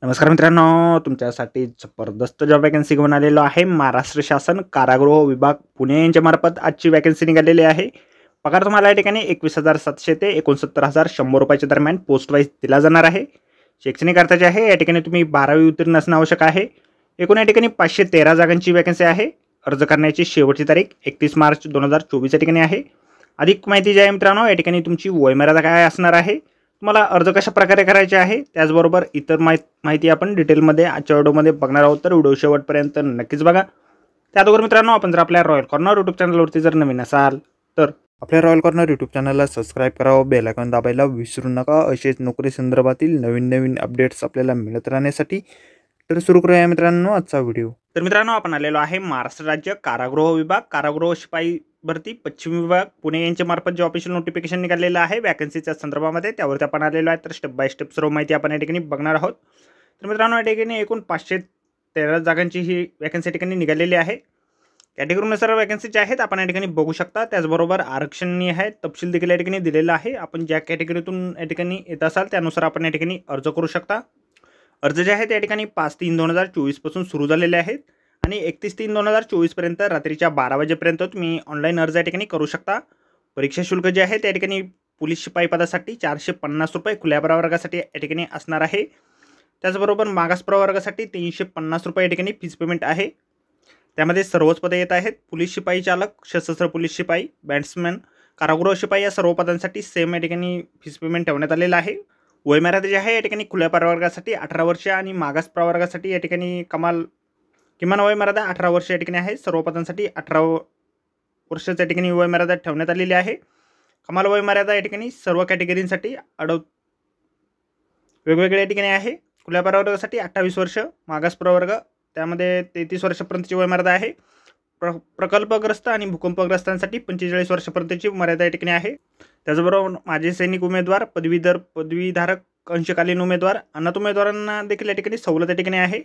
नमस्कार मित्रांनो, तुमच्यासाठी जबरदस्त जॉब वॅकन्सी घेऊन आलेलो आहे. महाराष्ट्र शासन कारागृह विभाग पुणे यांच्या मार्फत आजची वॅकन्सी निघालेली आहे. पगार तुम्हाला या ठिकाणी 21,700 ते 69,100 रुपयाच्या दरम्यान पोस्ट वाईज दिला जाणार आहे. शैक्षणिक अर्थाचे आहे. या ठिकाणी तुम्ही 12वी उत्तीर्ण असणं आवश्यक आहे. एकूण या ठिकाणी 513 जागांची वॅकन्सी आहे. अर्ज करण्याची शेवटची तारीख 31 मार्च 2024 या ठिकाणी आहे. अधिक माहिती जी आहे मित्रांनो, या ठिकाणी तुमची वयमर्यादा काय असणार आहे, तुम्हाला अर्ज कशा प्रकारे करायचे आहे, त्याचबरोबर इतर माहिती आपण डिटेलमध्ये आजच्या व्हिडिओमध्ये बघणार आहोत. तर व्हिडिओ शेवटपर्यंत नक्कीच बघा. त्याचबरोबर मित्रांनो, आपण जर आपल्या रॉयल कॉर्नर यूट्यूब चॅनलवरती जर नवीन असाल तर आपल्या रॉयल कॉर्नर यूट्यूब चॅनलला सबस्क्राईब करावं, बेल आयकॉन दाबायला विसरू नका. असेच नोकरी संदर्भातील नवीन नवीन अपडेट्स आपल्याला मिळत राहण्यासाठी. तर सुरू करूया मित्रांनो आजचा व्हिडिओ. तर मित्रांनो, आपण आलेलो आहे महाराष्ट्र राज्य कारागृह विभाग कारागृह शिपाई भरती पश्चिम विभाग पुणे यांच्या मार्फत जे ऑफिशियल नोटिफिकेशन निघालेलं आहे वॅकन्सीच्या संदर्भामध्ये, त्यावरती आपण आलेलो आहे. तर स्टेप बाय स्टेप सर्व माहिती आपण या ठिकाणी बघणार आहोत. तर मित्रांनो, या ठिकाणी एकूण 513 जागांची ही वॅकन्सी ठिकाणी निघालेली आहे. कॅटेगरीनुसार वॅकन्सी ज्या आहेत आपण या ठिकाणी बघू शकता. त्याचबरोबर आरक्षणीय आहे, तपशील देखील या ठिकाणी दिलेला आहे. आपण ज्या कॅटेगरीतून या ठिकाणी येत असाल त्यानुसार आपण या ठिकाणी अर्ज करू शकता. अर्ज जे आहेत या ठिकाणी 5/3/2024 पासून सुरू झालेले आहेत आणि 31/3/2024 पर्यंत रात्रीच्या 12 वाजेपर्यंत तुम्ही ऑनलाईन अर्ज या ठिकाणी करू शकता. परीक्षा शुल्क जे आहे त्या ठिकाणी पोलीस शिपाई पदासाठी 450 रुपये, खुल्या प्रवर्गासाठी या ठिकाणी असणार आहे. त्याचबरोबर मागास प्रवर्गासाठी 350 रुपये या ठिकाणी फीस पेमेंट आहे. त्यामध्ये सर्वच पदे येत आहेत. पोलीस शिपाई चालक, सशस्त्र पोलीस शिपाई, बॅट्समॅन, कारागृह शिपाई या सर्व पदांसाठी सेम या ठिकाणी फीस पेमेंट ठेवण्यात आलेलं आहे. वयमर्यादा जे आहे या ठिकाणी खुल्या प्रवर्गासाठी 18 वर्ष आणि मागास प्रवर्गासाठी या ठिकाणी किमान वयमर्यादा 18 वर्ष या ठिकाणी आहे. सर्व पदांसाठी 18 वर्षाच्या ठिकाणी वयमर्यादा ठेवण्यात आलेली आहे. कमाल वयमर्यादा या ठिकाणी सर्व कॅटेगरींसाठी वेगवेगळ्या या ठिकाणी आहे. खुल्या प्रवर्गासाठी 28 वर्ष, मागास प्रवर्ग त्यामध्ये 33 वर्षापर्यंतची वयमर्यादा आहे. प्रकल्पग्रस्त आणि भूकंपग्रस्तांसाठी 45 वर्षापर्यंतची मर्यादा या ठिकाणी आहे. त्याचबरोबर माजी सैनिक उमेदवार, पदवीधारक, अंशकालीन उमेदवार, अनाथ उमेदवारांना देखील या ठिकाणी सवलत या ठिकाणी आहे.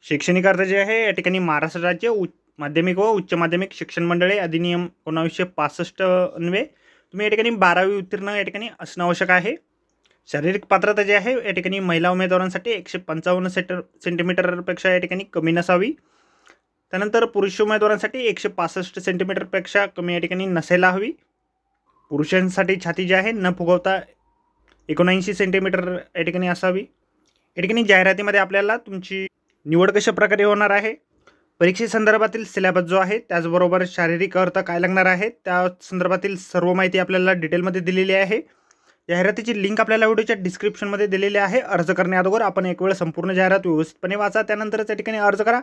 शैक्षणिक अर्ज जे आहे या ठिकाणी महाराष्ट्र राज्य माध्यमिक व उच्च माध्यमिक शिक्षण मंडळे अधिनियम 1965 अन्वये तुम्ही या ठिकाणी 12वी उत्तीर्ण या ठिकाणी असणं आवश्यक आहे. शारीरिक पात्रता जी आहे या ठिकाणी महिला उमेदवारांसाठी 155 सेंटीमीटरपेक्षा या ठिकाणी कमी नसावी. त्यानंतर पुरुष उमेदवारांसाठी 165 सेंटीमीटरपेक्षा कमी या ठिकाणी नसायला हवी. पुरुषांसाठी छाती जी आहे न फुगवता 79 सेंटीमीटर या ठिकाणी असावी. या ठिकाणी जाहिरातीमध्ये आपल्याला तुमची निवड कशा प्रकारे होणार आहे, परीक्षेसंदर्भातील सिलेबस जो आहे, त्याचबरोबर शारीरिक अर्थ काय लागणार आहे त्या संदर्भातील सर्व माहिती आपल्याला डिटेलमध्ये दिलेली आहे. जाहिरातीची लिंक आपल्याला व्हिडिओच्या डिस्क्रिप्शनमध्ये दिलेली आहे. अर्ज करण्याअगोदर आपण एक वेळ संपूर्ण जाहिरात व्यवस्थितपणे वाचा, त्यानंतरच या ठिकाणी अर्ज करा.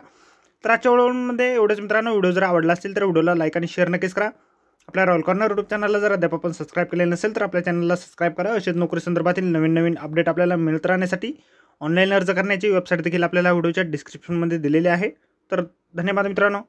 तर आजच्या व्हिडिओमध्ये एवढंच मित्रांनो. व्हिडिओ जर आवडला असेल तर व्हिडिओला लाईक आणि शेअर नक्कीच करा. आपल्या रॉयल कॉर्नर यूट्यूब चॅनलला जर अद्याप आपण सबस्क्राईब केले नसेल तर आपल्या चॅनलला सबस्क्राईब करा. असेच नोकरी संदर्भातील नवीन नवीन अपडेट आपल्याला मिळत राहण्यासाठी ऑनलाईन अर्ज करण्याची वेबसाईट देखील आपल्याला व्हिडिओच्या डिस्क्रिप्शनमध्ये दिलेली आहे. तर धन्यवाद मित्रांनो.